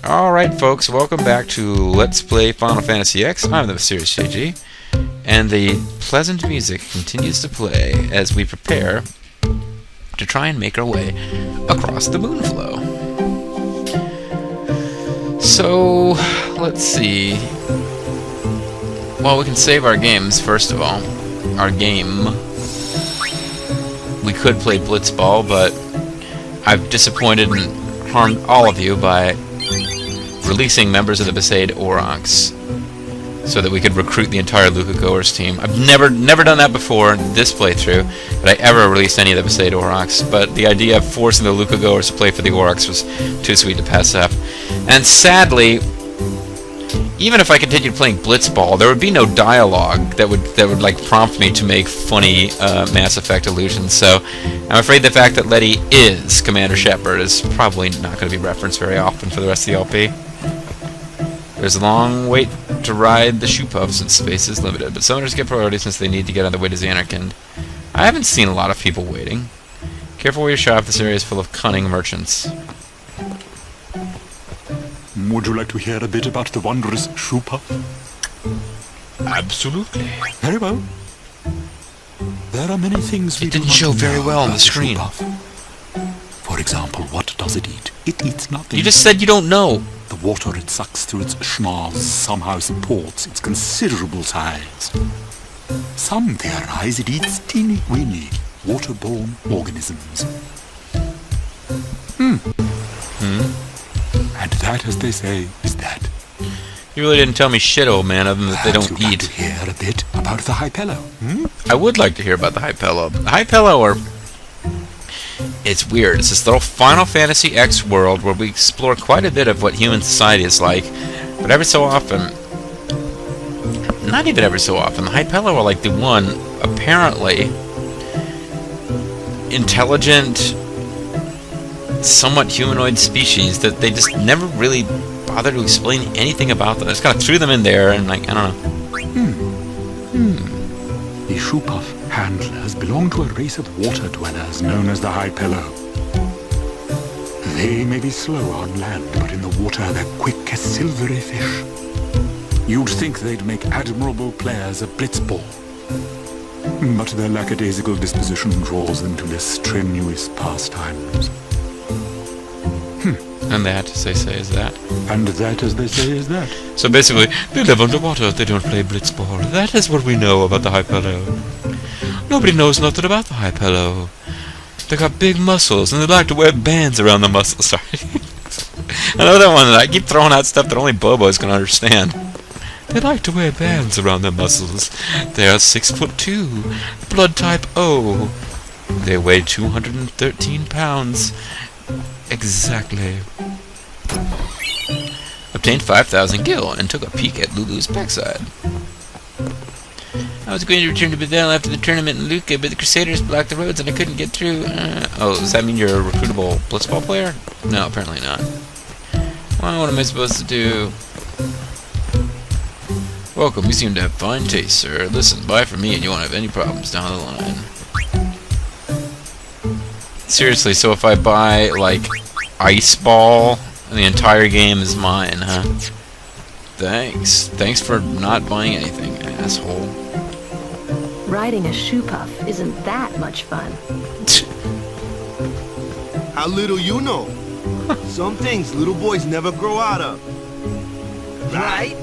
Alright folks, welcome back to Let's Play Final Fantasy X. I'm the Mysterious JG, and the pleasant music continues to play as we prepare to try and make our way across the moonflow. So, let's see. Well, we can save our games, first of all. Our game. We could play Blitzball, but I've disappointed and harmed all of you by releasing members of the Besaid Aurochs so that we could recruit the entire Luca Goers team. I've never done that before in this playthrough, that I ever released any of the Besaid Aurochs, but the idea of forcing the Luca Goers to play for the Aurochs was too sweet to pass up. And sadly, even if I continued playing Blitzball, there would be no dialogue that would like prompt me to make funny Mass Effect allusions. So I'm afraid the fact that Letty is Commander Shepard is probably not going to be referenced very often for the rest of the LP. There's a long wait to ride the shoopufs and space is limited, but summoners get priority since they need to get on the way to Xanarkand. I haven't seen a lot of people waiting. Careful where you shop, this area is full of cunning merchants. Would you like to hear a bit about the wondrous shoopuf? Absolutely. Very well. There are many things we It didn't show very well on the screen. For example, what does it eat? It eats nothing. You just said you don't know. The water it sucks through its schnoz somehow supports its considerable size. Some theorize it eats teeny-weeny waterborne organisms. And that, as they say, is that. You really didn't tell me shit, old man, other than that they don't Would you like eat. to hear a bit about the Hypello? I would like to hear about the Hypello. The Hypello are... It's weird. It's this little Final Fantasy X world where we explore quite a bit of what human society is like, but every so often... Not even every so often. The Hypello are like the one, apparently, intelligent, somewhat humanoid species that they just never really bother to explain anything about them. I just kind of threw them in there and, like, I don't know. The shoopuf handlers belong to a race of water dwellers known as the Hypello. They may be slow on land, but in the water they're quick as silvery fish. You'd think they'd make admirable players of Blitzball, but their lackadaisical disposition draws them to less strenuous pastimes. And that, as they say, is that. And that, as they say, is that. So basically, they live underwater, they don't play Blitzball. That is what we know about the Hypello. Nobody knows nothing about the Hypello. They got big muscles, and they like to wear bands around the muscles. Sorry. Another one that I keep throwing out stuff that only Bobo's can understand. They like to wear bands around their muscles. They are 6'2", blood type O. They weigh 213 pounds. Exactly. Obtained 5,000 gil and took a peek at Lulu's backside. I was going to return to Bethel after the tournament in Lucca, but the Crusaders blocked the roads and I couldn't get through. Oh, does that mean you're a recruitable Blitzball player? No, apparently not. Well, what am I supposed to do? Welcome, you seem to have fine taste, sir. Listen, buy from me and you won't have any problems down the line. Seriously, so if I buy, like, Ice Ball, the entire game is mine, huh? Thanks. Thanks for not buying anything, asshole. Riding a shoopuf isn't that much fun. How little you know. Some things little boys never grow out of. Right?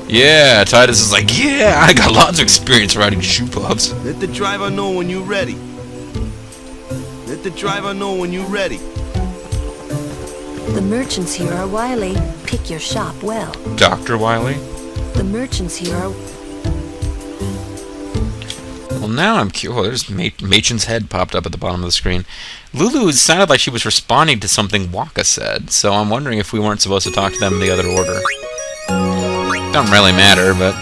Yeah, Titus is like, yeah, I got lots of experience riding shoopufs. Let the driver know when you're ready. Let the driver know when you're ready. The merchants here are wily. Pick your shop well. Dr. Wily? The merchants here are... Well, now I'm curious. Oh, there's Machen's head popped up at the bottom of the screen. Lulu sounded like she was responding to something Waka said, so I'm wondering if we weren't supposed to talk to them in the other order. Doesn't really matter, but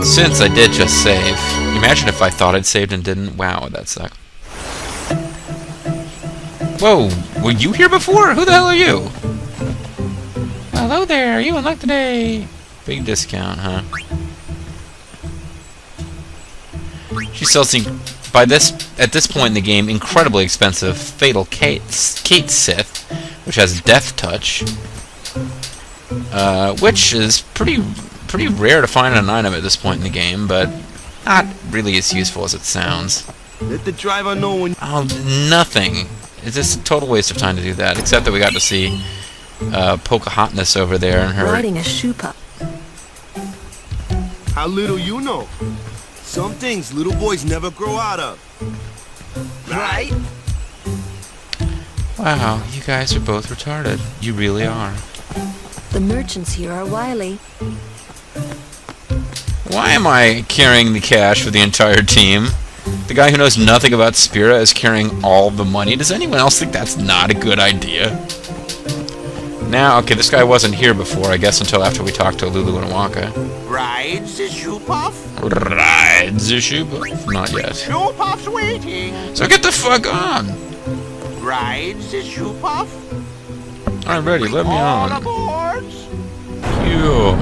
since I did just save, imagine if I thought I'd saved and didn't. Wow, that sucked. Whoa, were you here before? Who the hell are you? Hello there, you in luck today. Big discount, huh? She sells at this point in the game, incredibly expensive Fatal Kate Sith, which has Death Touch, which is pretty rare to find an item at this point in the game, but not really as useful as it sounds. Let the driver know when... Oh, nothing. It's just a total waste of time to do that, except that we got to see Pocahontas over there and her... Riding a shoopup. How little you know. Some things little boys never grow out of. Right? Wow, you guys are both retarded. You really are. The merchants here are wily. Why am I carrying the cash for the entire team? The guy who knows nothing about Spira is carrying all the money. Does anyone else think that's not a good idea? Now, okay, this guy wasn't here before, I guess, until after we talked to Lulu and Waka. Rides the shoopuf? Rides the shoopuf? Not yet. Shoopuf's waiting. So get the fuck on! Rides the shoopuf? I'm ready, let me All on. aboard. You.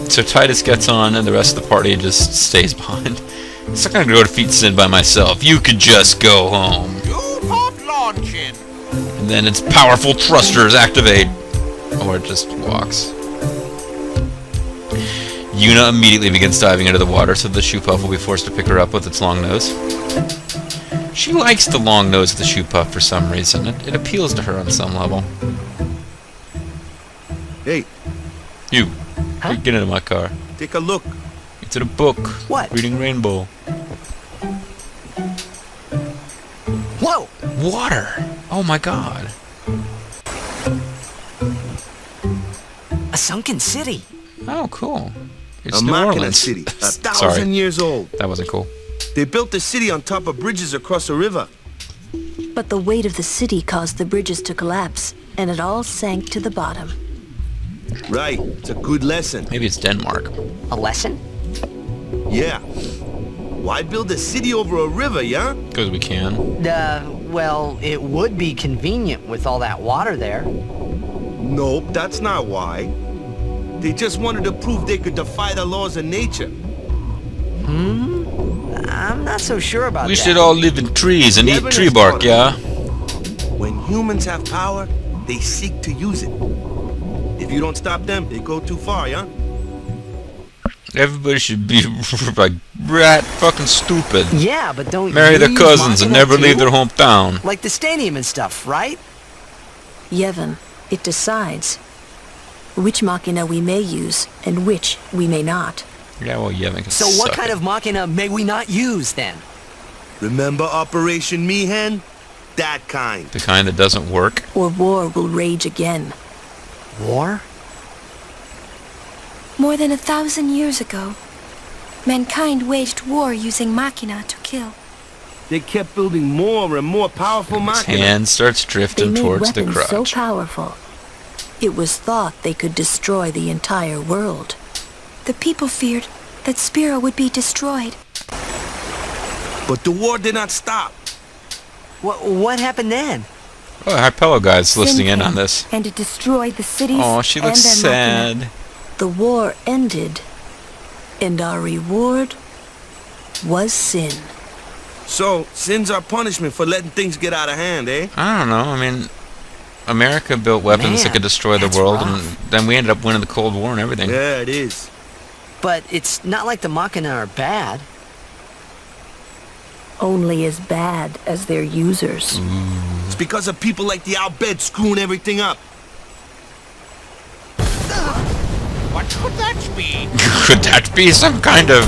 So Titus gets on, and the rest of the party just stays behind. It's not gonna go defeat Sin by myself. You could just go home. Shoopuf launching. And then its powerful thrusters activate. Or it just walks. Yuna immediately begins diving into the water, so the shoopuf will be forced to pick her up with its long nose. She likes the long nose of the shoopuf for some reason. It appeals to her on some level. Hey, You. Huh? Get into my car. take a look. It's in a book. What? Reading Rainbow. Whoa! Water! Oh my god. A sunken city. Oh, cool. It's A New Machina Orleans. city, 1,000 Sorry, years old. that wasn't cool. They built the city on top of bridges across a river. But the weight of the city caused the bridges to collapse, and it all sank to the bottom. Right, it's a good lesson. Maybe it's Denmark. A lesson? Yeah. Why build a city over a river, yeah? Because we can. Well, it would be convenient with all that water there. Nope, that's not why. They just wanted to prove they could defy the laws of nature. I'm not so sure about We that. should all live in trees and Yeah, eat but tree it's bark, fun. yeah? When humans have power, they seek to use it. If you don't stop them, they go too far, yeah? Everybody should be like rat fucking stupid. Yeah, but don't Marry you their use cousins and Machina never leave too? their hometown. Like the stadium and stuff, right? Yevon, it decides which machina we may use and which we may not. Yeah, well, yeah, make So what kind of Machina may we not use then? Remember Operation Meehan? That kind. The kind that doesn't work? Or war will rage again. War? More than 1,000 years ago, mankind waged war using machina to kill. They kept building more and more powerful His machina. hand starts They drifting made towards the weapons so crotch. powerful, it was thought they could destroy the entire world. The people feared that Spira would be destroyed. But the war did not stop. What happened then? Oh, Hypello guy's listening Sin in on came, this. And it destroyed the cities Oh, she and looks their machina. sad. The war ended, and our reward was sin. So, sin's our punishment for letting things get out of hand, eh? I don't know. I mean, America built weapons that Man, could destroy the that's world, rough. and then we ended up winning the Cold War and everything. Yeah, it is. But it's not like the Machina are bad. Only as bad as their users. It's because of people like the Albed screwing everything up. What could that be? Could that be some kind of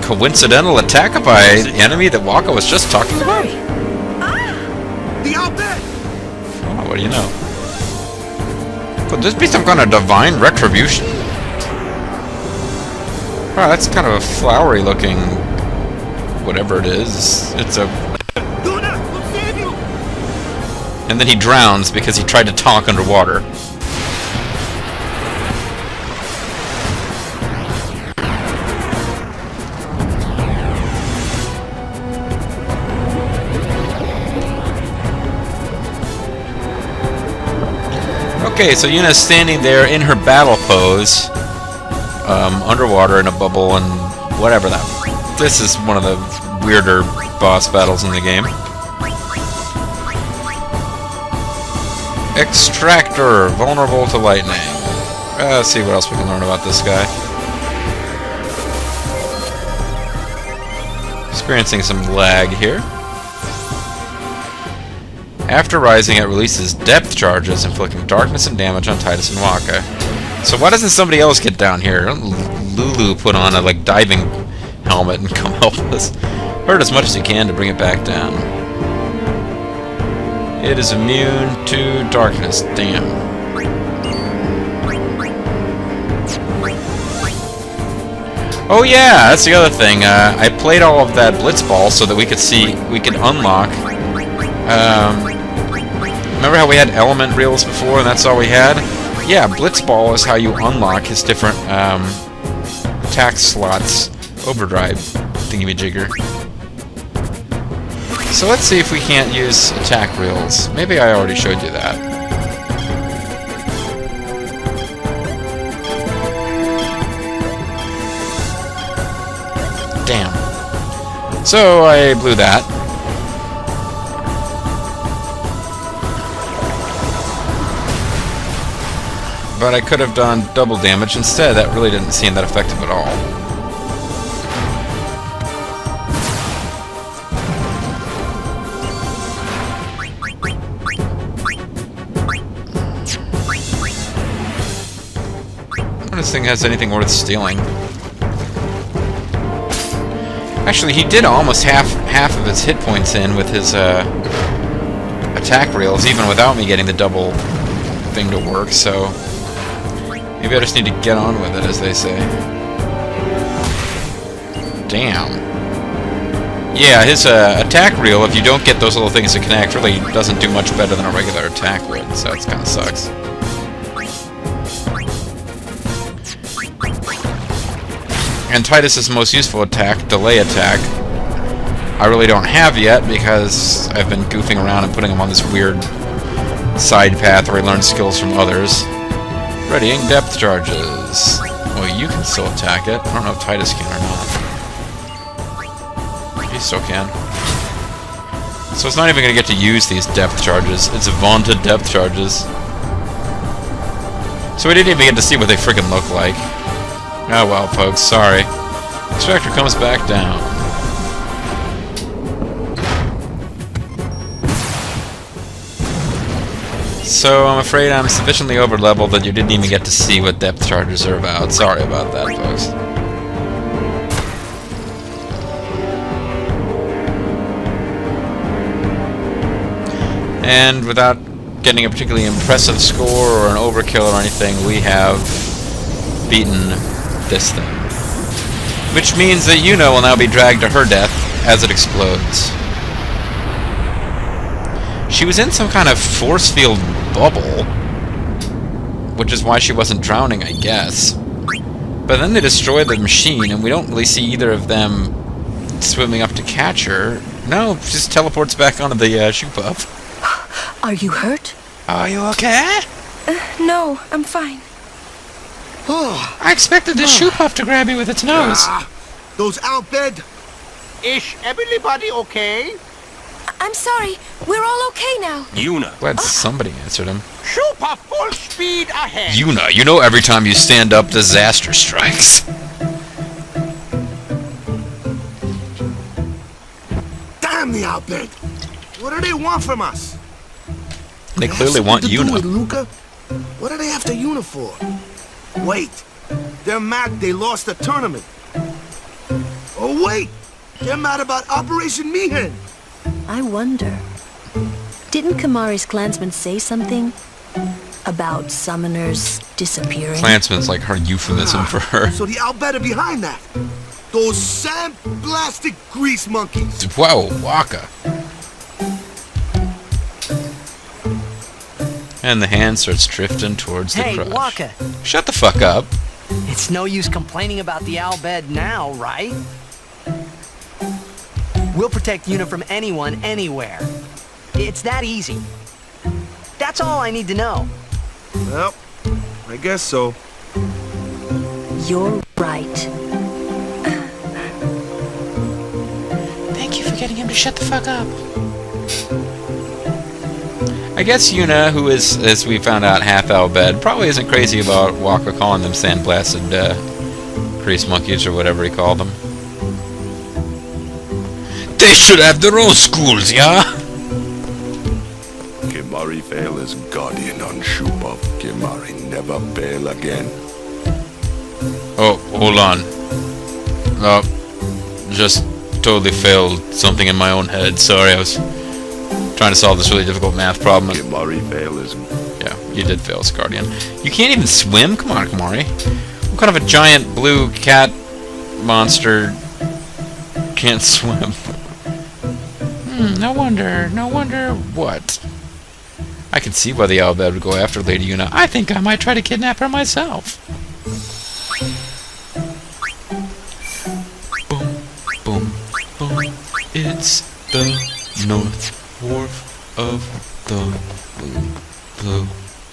coincidental attack by an enemy that Waka was just talking about? The Albed! Oh, what do you know? Could this be some kind of divine retribution? Wow, that's kind of a flowery looking whatever it is. It's a... Luna, we'll save you! And then he drowns because he tried to talk underwater. Okay, so Yuna's standing there in her battle pose. underwater in a bubble and whatever that. This is one of the weirder boss battles in the game. Extractor, vulnerable to lightning. Let's see what else we can learn about this guy. Experiencing some lag here. After rising, it releases depth charges, inflicting darkness and damage on Titus and Waka. So why doesn't somebody else get down here? Lulu put on a diving helmet and come help us. Hurt as much as you can to bring it back down. It is immune to darkness. Damn. Oh yeah, that's the other thing. I played all of that Blitzball so that we could unlock. Remember how we had element reels before and that's all we had? Yeah, Blitzball is how you unlock his different attack slots. Overdrive thingy-majigger. So let's see if we can't use attack reels. Maybe I already showed you that. Damn. So I blew that. But I could have done double damage instead. That really didn't seem that effective at all. I wonder if this thing has anything worth stealing. Actually, he did almost half of his hit points in with his attack reels, even without me getting the double thing to work, so maybe I just need to get on with it, as they say. Damn. Yeah, his attack reel, if you don't get those little things to connect, really doesn't do much better than a regular attack would, so it kind of sucks. And Titus's most useful attack, delay attack, I really don't have yet because I've been goofing around and putting him on this weird side path where he learns skills from others. Readying depth charges. Well, you can still attack it. I don't know if Titus can or not. He still can. So it's not even going to get to use these depth charges. It's vaunted depth charges. So we didn't even get to see what they freaking look like. Oh well, folks, sorry. Extractor comes back down. So I'm afraid I'm sufficiently over-leveled that you didn't even get to see what depth charges are about. Sorry about that, folks. And without getting a particularly impressive score or an overkill or anything, we have beaten this thing. Which means that Yuna will now be dragged to her death as it explodes. She was in some kind of force field bubble, which is why she wasn't drowning, I guess. But then they destroy the machine, and we don't really see either of them swimming up to catch her. No, she just teleports back onto the shoopuff. Are you hurt? Are you okay? No, I'm fine. I expected the shoopuff to grab you with its nose. Those out bed. Is everybody okay? I'm sorry. We're all okay now. Yuna. Glad somebody answered him. Shoopuff full speed ahead. Yuna, you know every time you stand up, disaster strikes. Damn the out bed. What do they want from us? They clearly want Something to do with Yuna. Luca? What are they after Yuna for? Wait, they're mad they lost the tournament. Oh wait, they're mad about Operation Mihen. I wonder. Didn't Kamari's clansmen say something about summoners disappearing? Clansman's like her euphemism for her. So the Albed are behind that. Those sand-blasted grease monkeys. Whoa, Waka. And the hand starts drifting towards the Hey, crush. Waka. Shut the fuck up. It's no use complaining about the Albed now, right? We'll protect Yuna from anyone, anywhere. It's that easy. That's all I need to know. Well, I guess so. You're right. Thank you for getting him to shut the fuck up. I guess Yuna, who is, as we found out, half Al-Bhed, probably isn't crazy about Waka calling them sandblasted grease monkeys or whatever he called them. They should have their own schools, yeah? Kimari fail as guardian on Shoopuf. Kimari never fail again. Oh, hold on. No, just totally failed something in my own head. Sorry, I was trying to solve this really difficult math problem. Kimari fail as... Yeah, you did fail as guardian. You can't even swim? Come on, Kimari. What kind of a giant blue cat monster can't swim? No wonder what? I can see why the Al-Bhed would go after Lady Yuna. I think I might try to kidnap her myself. Boom, boom, boom. It's the North Wharf of the Moonflow.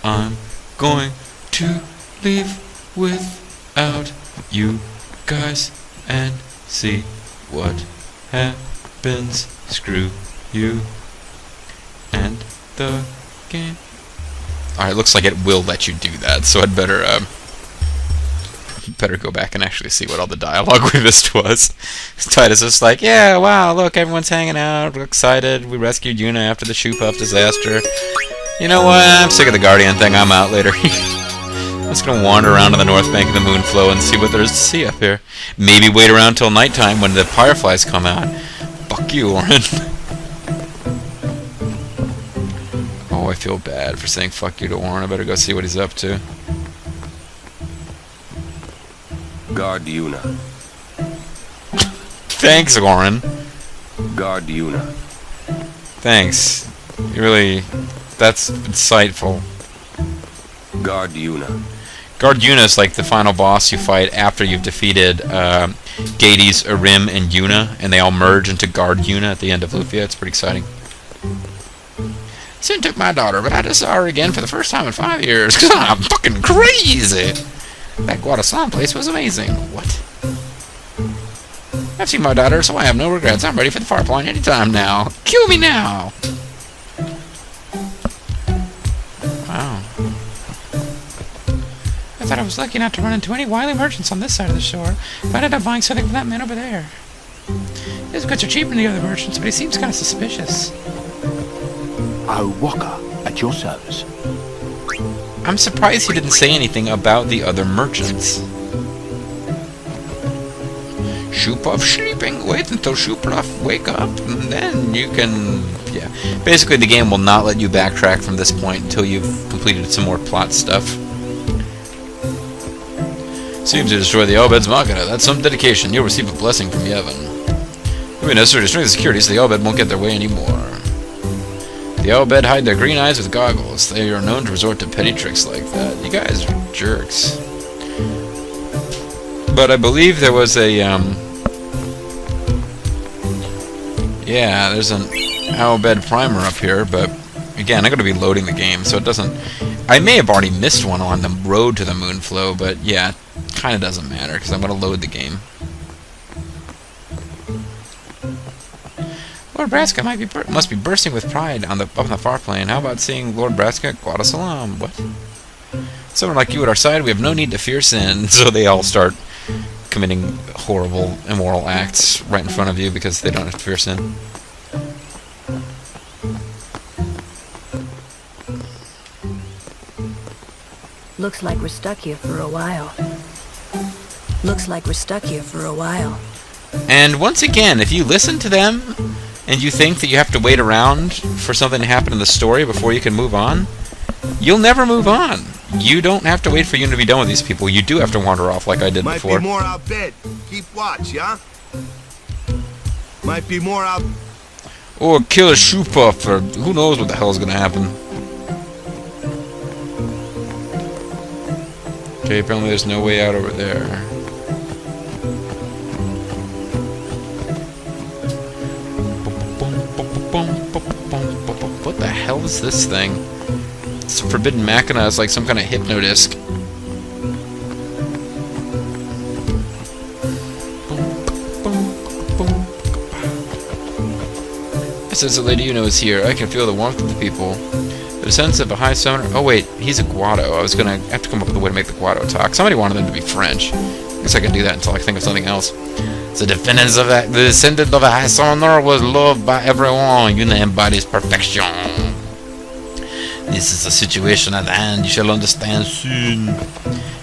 I'm going to leave without you guys and see what happens. Screw you and the game. Alright, looks like it will let you do that, so I'd better go back and actually see what all the dialogue we missed was. Titus is like, yeah, wow, look, everyone's hanging out, we're excited, we rescued Yuna after the Shoopuf disaster. You know what, I'm sick of the Guardian thing, I'm out later. I'm just gonna wander around on the north bank of the Moonflow and see what there is to see up here. Maybe wait around till nighttime when the fireflies come out. Fuck you, Orin. Oh, I feel bad for saying fuck you to Orin. I better go see what he's up to. Guard Yuna. Thanks, Orin. Guard Yuna. Thanks. You really... That's insightful. Guard Yuna. Guard Yuna is like the final boss you fight after you've defeated Gades, Arim, and Yuna, and they all merge into Guard Yuna at the end of Lufia. It's pretty exciting. Sin took my daughter, but I just saw her again for the first time in 5 years, because I'm fucking crazy! That Guadasalam place was amazing. What? I've seen my daughter, so I have no regrets. I'm ready for the far point anytime now. Kill me now! Wow. I thought I was lucky not to run into any wily merchants on this side of the shore, but I ended up buying something from that man over there. His goods are cheaper than the other merchants, but he seems kind of suspicious. Oh, Waka, at your service. I'm surprised he didn't say anything about the other merchants. Shoopuf sleeping. Wait until Shoopuf wake up, and then you can... Yeah. Basically, the game will not let you backtrack from this point until you've completed some more plot stuff. Seems to destroy the Al-Bhed's Machina. That's some dedication. You'll receive a blessing from Yevon. It will be necessary to strengthen the security so the Al-Bhed won't get their way anymore. The Al-Bhed hide their green eyes with goggles. They are known to resort to petty tricks like that. You guys are jerks. But I believe there was a, yeah, there's an Al-Bhed primer up here, but again, I'm going to be loading the game, so it doesn't... I may have already missed one on the road to the Moonflow, but yeah, it kind of doesn't matter, because I'm going to load the game. Lord Braska must be bursting with pride up on the far plain. How about seeing Lord Braska at Guadasalam? What? Someone like you at our side, we have no need to fear sin. So they all start committing horrible, immoral acts right in front of you because they don't have to fear sin. Looks like we're stuck here for a while. And once again, if you listen to them and you think that you have to wait around for something to happen in the story before you can move on, you'll never move on. You don't have to wait for you to be done with these people. You do have to wander off like I did before. Might be more out bed. Keep watch, yeah? Might be more out... Or kill a Shoopuf, or who knows what the hell is going to happen. Okay, apparently there's no way out over there. What the hell is this thing? It's a forbidden machina. It's like some kind of hypnodisc. Since the lady you know is here, I can feel the warmth of the people. The sense of a high summoner. Oh wait, he's a Guado. I was gonna have to come up with a way to make the Guado talk. Somebody wanted them to be French. I guess I can do that until I think of something else. The descendant of a high summoner was loved by everyone. Yuna embodies perfection. This is the situation at hand. You shall understand soon.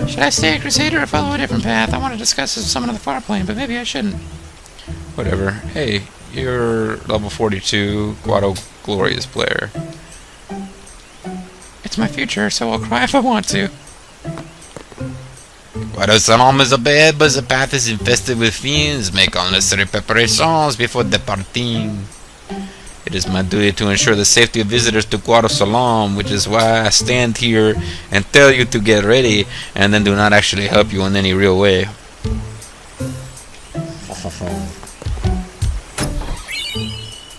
Should I stay a Crusader or follow a different path? I want to discuss this with someone on the far plane, but maybe I shouldn't. Whatever. Hey, you're level 42, Guado Glorious player. It's my future, so I'll cry if I want to. Guado Salam is a bed, but the path is infested with fiends. Make all necessary preparations before departing. It is my duty to ensure the safety of visitors to Guado Salam, which is why I stand here and tell you to get ready, and then do not actually help you in any real way.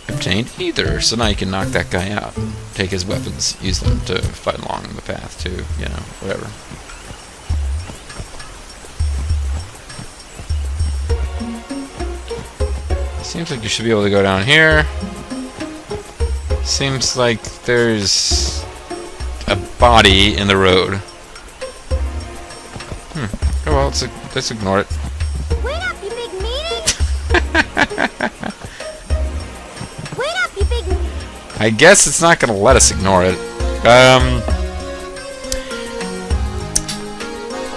Obtained either, so now you can knock that guy out. Take his weapons, use them to fight along the path to, you know, whatever. Seems like you should be able to go down here. Seems like there's a body in the road. Oh well, let's ignore it. Wait up, you big meanie! Wait up, you big... I guess it's not gonna let us ignore it.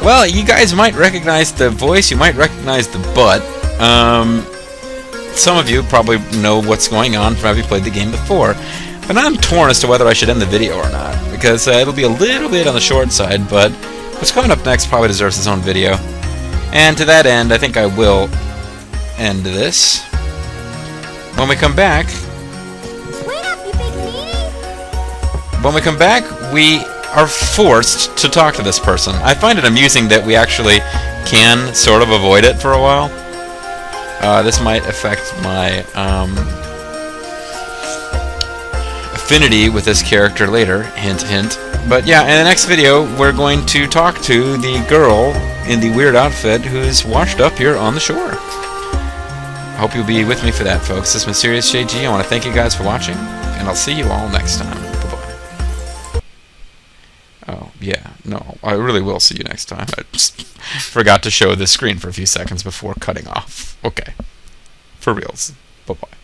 Well, you guys might recognize the voice, you might recognize the butt. Some of you probably know what's going on from having played the game before. But I'm torn as to whether I should end the video or not, because it'll be a little bit on the short side, but what's coming up next probably deserves its own video. And to that end, I think I will end this. When we come back... Wait up, you big meanie! When we come back, we are forced to talk to this person. I find it amusing that we actually can sort of avoid it for a while. This might affect my affinity with this character later, hint hint. But yeah, in the next video we're going to talk to the girl in the weird outfit who's washed up here on the shore. I hope you'll be with me for that, folks. This is Mysterious JG. I want to thank you guys for watching, and I'll see you all next time. Bye-bye. Oh, yeah, no, I really will see you next time. I just forgot to show the screen for a few seconds before cutting off. Okay. For reals. Bye-bye.